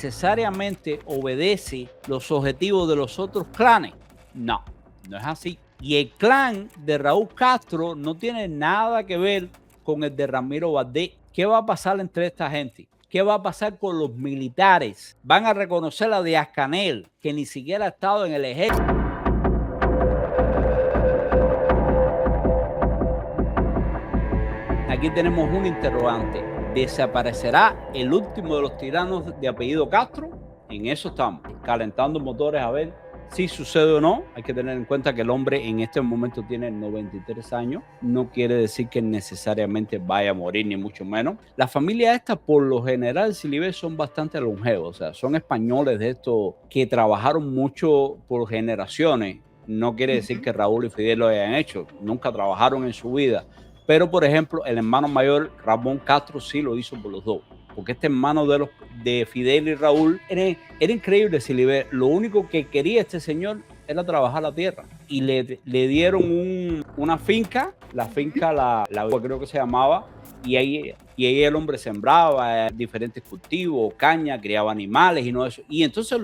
necesariamente obedece los objetivos de los otros clanes. No, no es así. Y el clan de Raúl Castro no tiene nada que ver con el de Ramiro Valdés. ¿Qué va a pasar entre esta gente? ¿Qué va a pasar con los militares? ¿Van a reconocer a Díaz-Canel, que ni siquiera ha estado en el ejército? Aquí tenemos un interrogante. ¿Desaparecerá el último de los tiranos de apellido Castro? En eso estamos, calentando motores a ver si sucede o no. Hay que tener en cuenta que el hombre en este momento tiene 93 años. No quiere decir que necesariamente vaya a morir, ni mucho menos. La familia esta, por lo general, si le ves, son bastante longevos. O sea, son españoles de estos que trabajaron mucho por generaciones. No quiere decir que Raúl y Fidel lo hayan hecho. Nunca trabajaron en su vida. Pero, por ejemplo, el hermano mayor, Ramón Castro, sí lo hizo por los dos. Porque este hermano de Fidel y Raúl era increíble, Silibé. Lo único que quería este señor era trabajar la tierra. Y le dieron una finca, la finca, la creo que se llamaba, y ahí el hombre sembraba diferentes cultivos, caña, criaba animales y no eso. Y entonces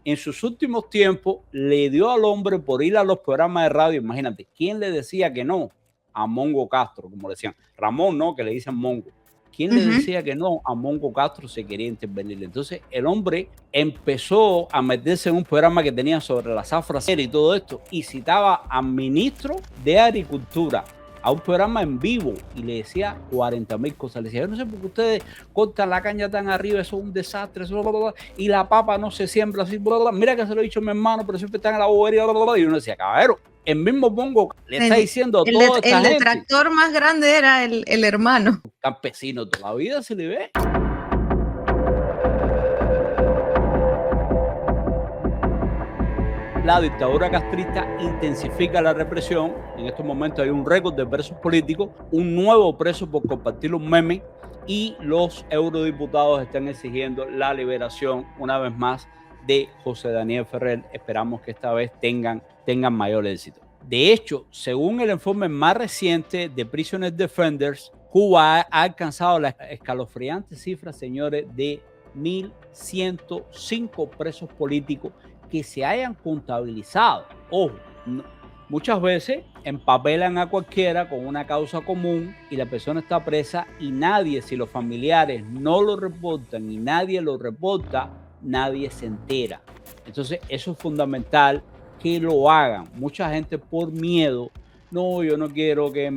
en sus últimos tiempos le dio al hombre por ir a los programas de radio. Imagínate, ¿quién le decía que no? A Mongo Castro, como le decían. Ramón, no, que le dicen Mongo. ¿Quién le decía que no? A Mongo Castro se quería intervenir. Entonces el hombre empezó a meterse en un programa que tenía sobre la zafra y todo esto, y citaba al ministro de Agricultura a un programa en vivo y le decía 40.000 cosas. Le decía, yo no sé por qué ustedes cortan la caña tan arriba, eso es un desastre, eso, bla, bla, bla, y la papa no se siembra así, bla, bla, bla. Mira que se lo he dicho a mi hermano, pero siempre están en la bobería, bla, bla, bla. Y uno decía, caballero, el mismo Mongo le está diciendo a toda esta gente. El detractor más grande era el hermano. Campesino toda la vida se le ve. La dictadura castrista intensifica la represión. En estos momentos hay un récord de presos políticos, un nuevo preso por compartir un meme, y los eurodiputados están exigiendo la liberación una vez más de José Daniel Ferrer. Esperamos que esta vez tengan mayor éxito. De hecho, según el informe más reciente de Prisoner Defenders, Cuba ha alcanzado la escalofriante cifra, señores, de 1.105 presos políticos que se hayan contabilizado. Ojo, no, muchas veces empapelan a cualquiera con una causa común y la persona está presa y nadie, si los familiares no lo reportan y nadie lo reporta, nadie se entera. Entonces eso es fundamental que lo hagan. Mucha gente por miedo, no, yo no quiero que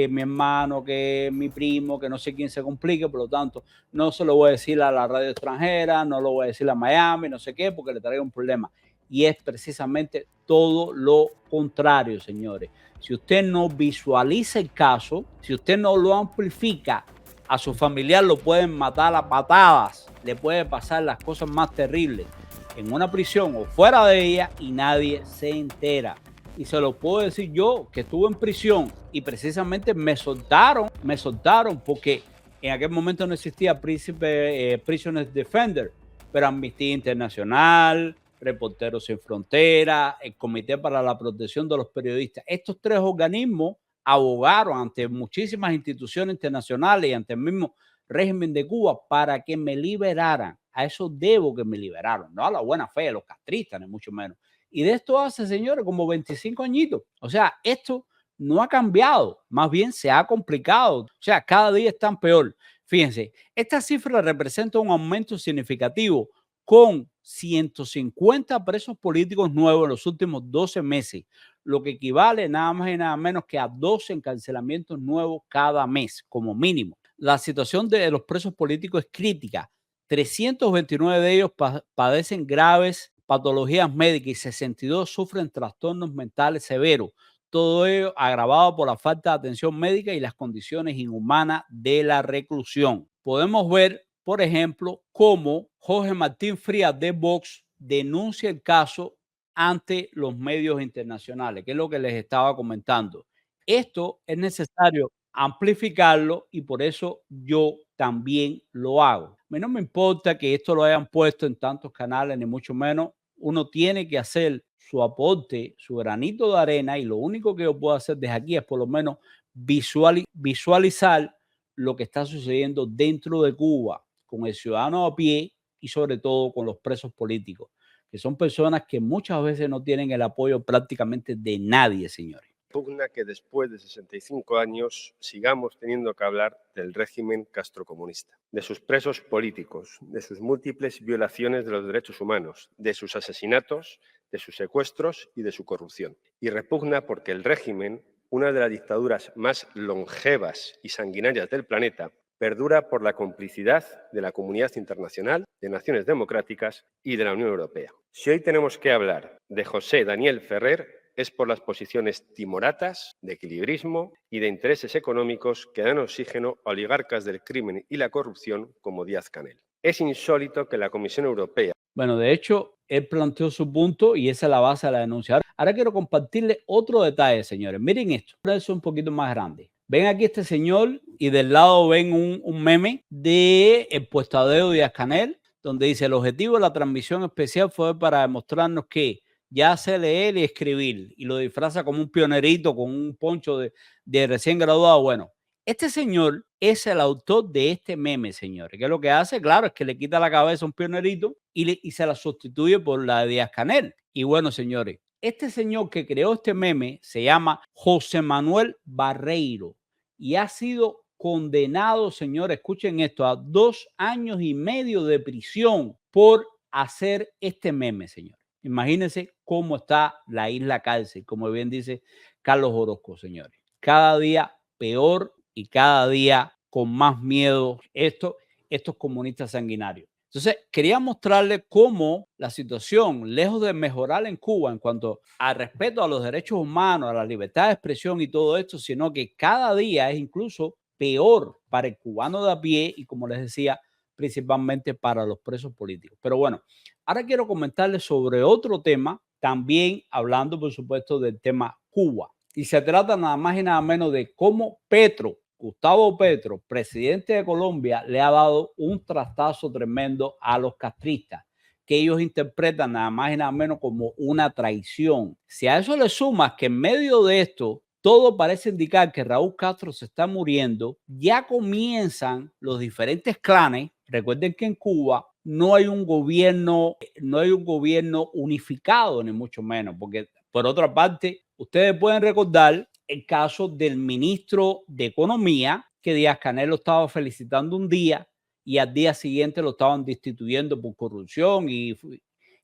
mi hermano, que mi primo, que no sé quién se complique, por lo tanto no se lo voy a decir a la radio extranjera, no lo voy a decir a Miami, no sé qué, porque le traiga un problema. Y es precisamente todo lo contrario, señores. Si usted no visualiza el caso, si usted no lo amplifica, a su familiar lo pueden matar a patadas, le puede pasar las cosas más terribles en una prisión o fuera de ella y nadie se entera. Y se lo puedo decir yo, que estuve en prisión y precisamente me soltaron porque en aquel momento no existía Prisoner Defender, pero Amnistía Internacional, Reporteros Sin Fronteras, el Comité para la Protección de los Periodistas. Estos tres organismos abogaron ante muchísimas instituciones internacionales y ante el mismo régimen de Cuba para que me liberaran. A eso debo que me liberaron, no a la buena fe de los castristas, ni mucho menos. Y de esto hace, señores, como 25 añitos. O sea, esto no ha cambiado, más bien se ha complicado. O sea, cada día están peor. Fíjense, esta cifra representa un aumento significativo con 150 presos políticos nuevos en los últimos 12 meses, lo que equivale nada más y nada menos que a 12 encarcelamientos nuevos cada mes, como mínimo. La situación de los presos políticos es crítica. 329 de ellos padecen graves patologías médicas y 62 sufren trastornos mentales severos. Todo ello agravado por la falta de atención médica y las condiciones inhumanas de la reclusión. Podemos ver, por ejemplo, cómo Jorge Martín Frías de Vox denuncia el caso ante los medios internacionales, que es lo que les estaba comentando. Esto es necesario amplificarlo y por eso yo también lo hago. A mí no me importa que esto lo hayan puesto en tantos canales, ni mucho menos. Uno tiene que hacer su aporte, su granito de arena, y lo único que yo puedo hacer desde aquí es por lo menos visualizar lo que está sucediendo dentro de Cuba con el ciudadano a pie y sobre todo con los presos políticos, que son personas que muchas veces no tienen el apoyo prácticamente de nadie, señores. Pugna que después de 65 años sigamos teniendo que hablar del régimen castrocomunista, de sus presos políticos, de sus múltiples violaciones de los derechos humanos, de sus asesinatos, de sus secuestros y de su corrupción. Y repugna porque el régimen, una de las dictaduras más longevas y sanguinarias del planeta, perdura por la complicidad de la comunidad internacional, de naciones democráticas y de la Unión Europea. Si hoy tenemos que hablar de José Daniel Ferrer, es por las posiciones timoratas, de equilibrismo y de intereses económicos que dan oxígeno a oligarcas del crimen y la corrupción como Díaz-Canel. Es insólito que la Comisión Europea... Bueno, de hecho, él planteó su punto y esa es la base de la denuncia. Ahora quiero compartirles otro detalle, señores. Miren esto, es un poquito más grande. Ven aquí este señor y del lado ven un meme de el puestadeo Díaz-Canel, donde dice: el objetivo de la transmisión especial fue para demostrarnos que ya sé leer y escribir, y lo disfraza como un pionerito con un poncho de recién graduado. Bueno, este señor es el autor de este meme, señores. ¿Qué es lo que hace? Claro, es que le quita la cabeza a un pionerito y se la sustituye por la de Díaz-Canel. Y bueno, señores, este señor que creó este meme se llama José Manuel Barreiro y ha sido condenado, señores, escuchen esto, a 2 años y medio de prisión por hacer este meme, señor. Imagínense cómo está la isla cárcel, como bien dice Carlos Orozco, señores. Cada día peor y cada día con más miedo estos comunistas sanguinarios. Entonces, quería mostrarles cómo la situación, lejos de mejorar en Cuba en cuanto al respeto a los derechos humanos, a la libertad de expresión y todo esto, sino que cada día es incluso peor para el cubano de a pie y, como les decía, principalmente para los presos políticos. Pero bueno, ahora quiero comentarles sobre otro tema, también hablando, por supuesto, del tema Cuba. Y se trata nada más y nada menos de cómo Gustavo Petro, presidente de Colombia, le ha dado un trastazo tremendo a los castristas, que ellos interpretan nada más y nada menos como una traición. Si a eso le sumas que en medio de esto todo parece indicar que Raúl Castro se está muriendo, ya comienzan los diferentes clanes. Recuerden que en Cuba no hay un gobierno unificado, ni mucho menos, porque por otra parte, ustedes pueden recordar el caso del ministro de Economía, que Díaz-Canel lo estaba felicitando un día y al día siguiente lo estaban destituyendo por corrupción y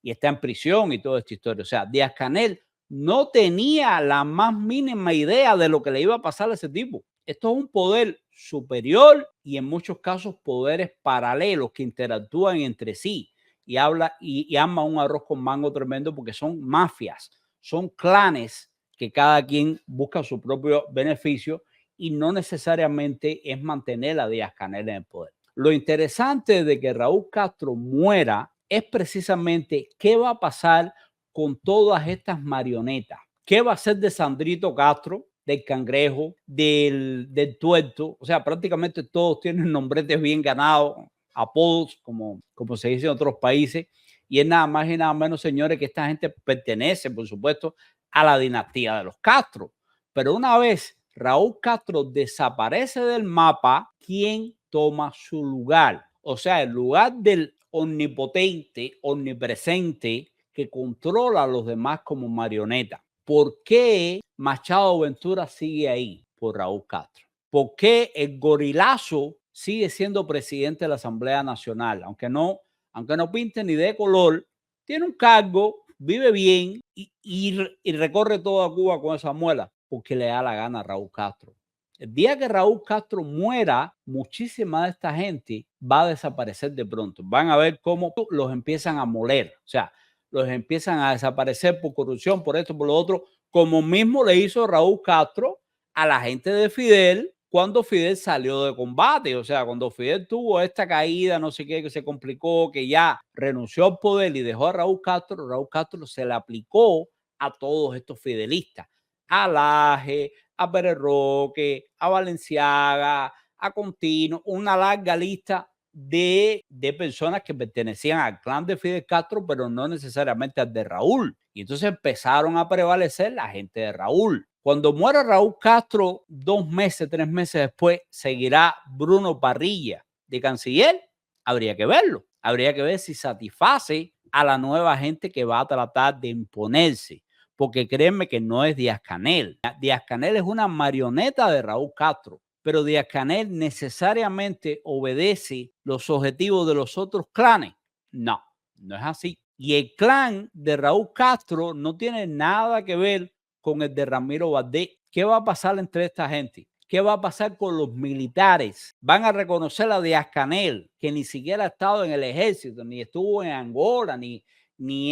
está en prisión y toda esta historia. O sea, Díaz-Canel no tenía la más mínima idea de lo que le iba a pasar a ese tipo. Esto es un poder superior y en muchos casos poderes paralelos que interactúan entre sí y arman un arroz con mango tremendo, porque son mafias, son clanes que cada quien busca su propio beneficio y no necesariamente es mantener a Díaz-Canel en el poder. Lo interesante de que Raúl Castro muera es precisamente qué va a pasar con todas estas marionetas. ¿Qué va a ser de Sandrito Castro, del Cangrejo, del Tuerto? O sea, prácticamente todos tienen nombretes bien ganados, apodos, como se dice en otros países. Y es nada más y nada menos, señores, que esta gente pertenece, por supuesto, a la dinastía de los Castro. Pero una vez Raúl Castro desaparece del mapa, ¿quién toma su lugar? O sea, el lugar del omnipotente, omnipresente, que controla a los demás como marioneta. ¿Por qué Machado Ventura sigue ahí? Por Raúl Castro. ¿Por qué el gorilazo sigue siendo presidente de la Asamblea Nacional? Aunque no pinte ni de color, tiene un cargo, vive bien y recorre toda Cuba con esa muela, porque le da la gana a Raúl Castro. El día que Raúl Castro muera, muchísima de esta gente va a desaparecer de pronto. Van a ver cómo los empiezan a moler. O sea, los empiezan a desaparecer por corrupción, por esto, por lo otro, como mismo le hizo Raúl Castro a la gente de Fidel cuando Fidel salió de combate. O sea, cuando Fidel tuvo esta caída, no sé qué, que se complicó, que ya renunció al poder y dejó a Raúl Castro se le aplicó a todos estos fidelistas, a Laje, a Pérez Roque, a Valenciaga, a Contino, una larga lista de personas que pertenecían al clan de Fidel Castro, pero no necesariamente al de Raúl. Y entonces empezaron a prevalecer la gente de Raúl. Cuando muera Raúl Castro, 2 meses, 3 meses después, seguirá Bruno Parrilla de canciller. Habría que verlo. Habría que ver si satisface a la nueva gente que va a tratar de imponerse, porque créeme que no es Díaz-Canel. Díaz-Canel es una marioneta de Raúl Castro, pero Díaz-Canel necesariamente obedece los objetivos de los otros clanes. No, no es así. Y el clan de Raúl Castro no tiene nada que ver con el de Ramiro Valdés. ¿Qué va a pasar entre esta gente? ¿Qué va a pasar con los militares? Van a reconocer a Díaz-Canel, que ni siquiera ha estado en el ejército, ni estuvo en Angola, ni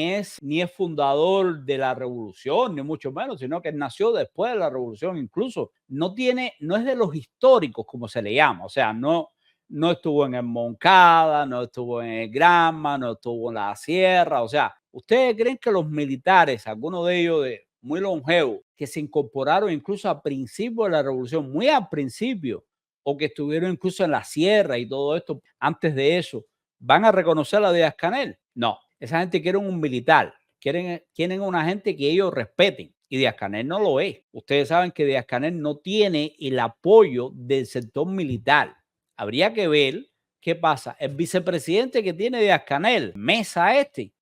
es fundador de la revolución, ni mucho menos, sino que nació después de la revolución. Incluso no es de los históricos, como se le llama. O sea, no estuvo en el Moncada, no estuvo en el Granma, no estuvo en la Sierra. O sea, ¿ustedes creen que los militares, algunos de ellos muy longevos, que se incorporaron incluso al principio de la revolución, muy al principio, o que estuvieron incluso en la Sierra y todo esto antes de eso, van a reconocer a Díaz-Canel? No, esa gente quiere un militar, quieren una gente que ellos respeten. Y Díaz-Canel no lo es. Ustedes saben que Díaz-Canel no tiene el apoyo del sector militar. Habría que ver qué pasa. El vicepresidente que tiene Díaz-Canel, Mesa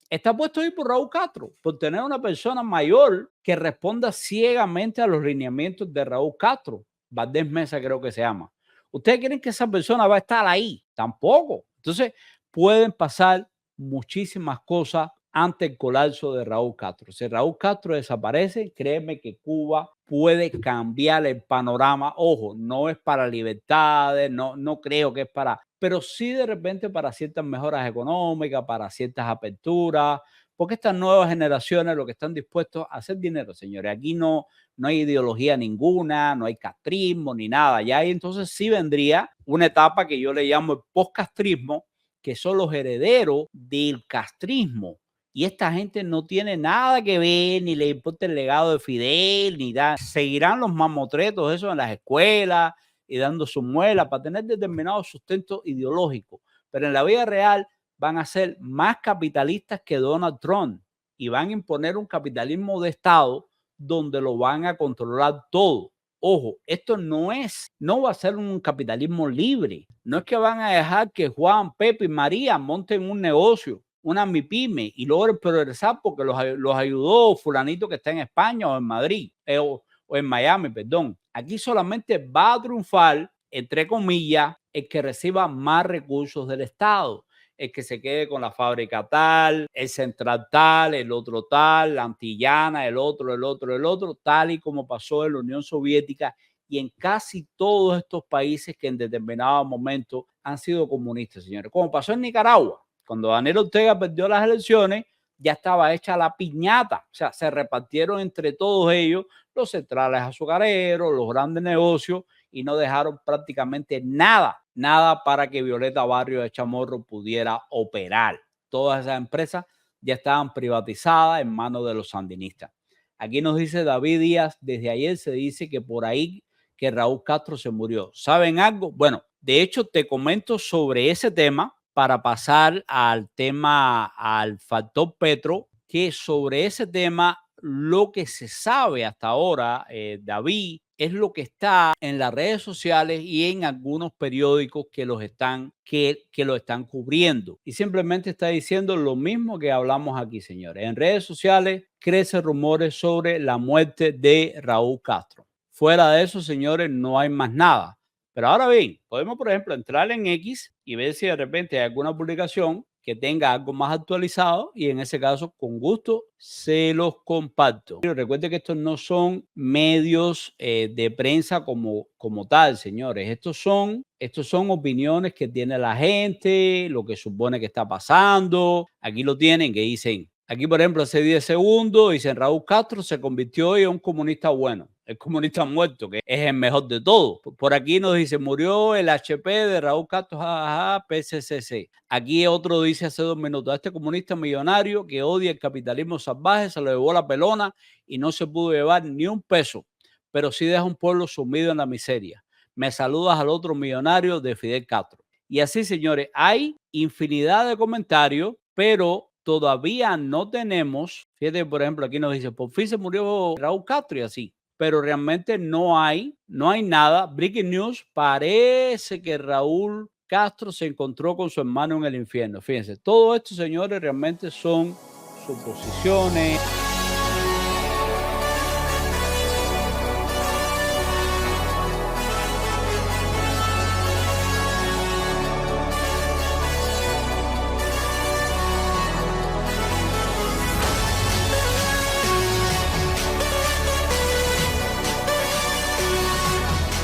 está puesto ahí por Raúl Castro, por tener una persona mayor que responda ciegamente a los lineamientos de Raúl Castro. Valdés Mesa creo que se llama. ¿Ustedes creen que esa persona va a estar ahí? Tampoco. Entonces pueden pasar muchísimas cosas ante el colapso de Raúl Castro. Si Raúl Castro desaparece, créeme que Cuba puede cambiar el panorama. Ojo, no es para libertades, no creo que es para, pero sí de repente para ciertas mejoras económicas, para ciertas aperturas, porque estas nuevas generaciones lo que están dispuestos a hacer dinero, señores. Aquí no hay ideología ninguna, no hay castrismo ni nada. Ya ahí entonces sí vendría una etapa que yo le llamo el postcastrismo, que son los herederos del castrismo. Y esta gente no tiene nada que ver, ni le importa el legado de Fidel, ni nada. Seguirán los mamotretos, eso en las escuelas y dando su muela para tener determinado sustento ideológico. Pero en la vida real van a ser más capitalistas que Donald Trump y van a imponer un capitalismo de Estado donde lo van a controlar todo. Ojo, esto no va a ser un capitalismo libre. No es que van a dejar que Juan, Pepe y María monten un negocio, una MIPYME, y logren progresar porque los ayudó fulanito que está en España o en Madrid o en Miami, perdón. Aquí solamente va a triunfar, entre comillas, el que reciba más recursos del Estado, el que se quede con la fábrica tal, el central tal, el otro tal, la antillana, el otro, tal y como pasó en la Unión Soviética y en casi todos estos países que en determinado momento han sido comunistas, señores. Como pasó en Nicaragua, cuando Daniel Ortega perdió las elecciones, ya estaba hecha la piñata, o sea, se repartieron entre todos ellos los centrales azucareros, los grandes negocios y no dejaron prácticamente nada para que Violeta Barrio de Chamorro pudiera operar. Todas esas empresas ya estaban privatizadas en manos de los sandinistas. Aquí nos dice David Díaz, desde ayer se dice que por ahí que Raúl Castro se murió. ¿Saben algo? Bueno, de hecho te comento sobre ese tema para pasar al tema, al factor Petro, que sobre ese tema lo que se sabe hasta ahora, David, es lo que está en las redes sociales y en algunos periódicos que lo están cubriendo. Y simplemente está diciendo lo mismo que hablamos aquí, señores. En redes sociales crecen rumores sobre la muerte de Raúl Castro. Fuera de eso, señores, no hay más nada. Pero ahora bien, podemos, por ejemplo, entrar en X y ver si de repente hay alguna publicación que tenga algo más actualizado y en ese caso, con gusto, se los comparto. Pero recuerden que estos no son medios de prensa como tal, señores. Estos son opiniones que tiene la gente, lo que supone que está pasando. Aquí lo tienen, que dicen, aquí por ejemplo, hace 10 segundos, dicen Raúl Castro se convirtió hoy en un comunista bueno. El comunista muerto, que es el mejor de todos. Por aquí nos dice, murió el HP de Raúl Castro, jajaja, PSCC. Aquí otro dice hace 2 minutos, a este comunista millonario que odia el capitalismo salvaje, se lo llevó la pelona y no se pudo llevar ni un peso, pero sí deja un pueblo sumido en la miseria. Me saludas al otro millonario de Fidel Castro. Y así, señores, hay infinidad de comentarios, pero todavía no tenemos, fíjate, por ejemplo, aquí nos dice, por fin se murió Raúl Castro y así. Pero realmente no hay nada. Breaking news, parece que Raúl Castro se encontró con su hermano en el infierno. Fíjense, todo esto, señores, realmente son suposiciones.